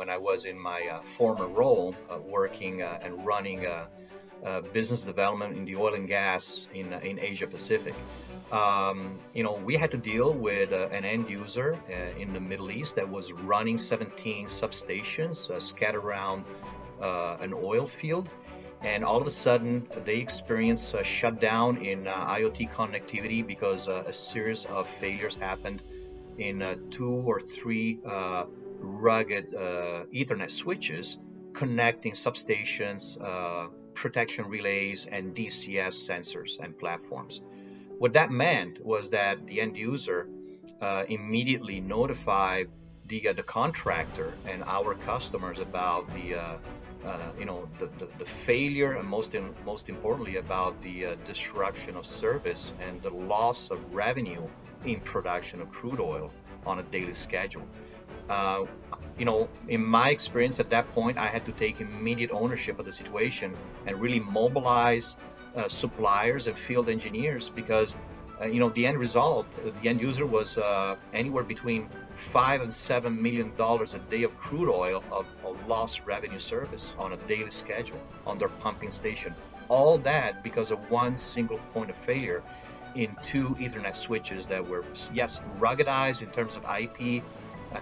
when I was in my former role, working and running business development in the oil and gas in Asia Pacific. We had to deal with an end user in the Middle East that was running 17 substations scattered around an oil field. And all of a sudden, they experienced a shutdown in IoT connectivity because a series of failures happened in two or three rugged Ethernet switches connecting substations, protection relays, and DCS sensors and platforms. What that meant was that the end user immediately notified the contractor and our customers about the failure, and most importantly about the disruption of service and the loss of revenue in production of crude oil on a daily schedule. Uh, in my experience at that point, I had to take immediate ownership of the situation and really mobilize suppliers and field engineers because, the end result, the end user was anywhere between $5 and $7 million a day of crude oil of lost revenue service on a daily schedule on their pumping station. All that because of one single point of failure in two Ethernet switches that were, yes, ruggedized in terms of IP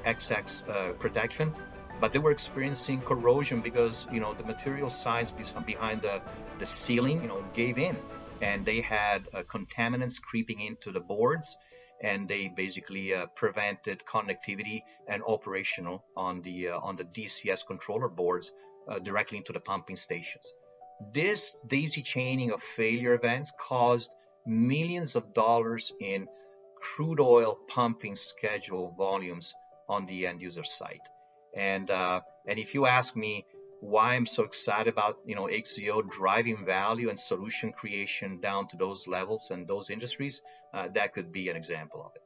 XX protection, but they were experiencing corrosion because the material science behind the sealing gave in, and they had contaminants creeping into the boards, and they basically prevented connectivity and operational on the DCS controller boards directly into the pumping stations. This daisy chaining of failure events caused millions of dollars in crude oil pumping schedule volumes on the end user site. And if you ask me why I'm so excited about XZO driving value and solution creation down to those levels and those industries, that could be an example of it.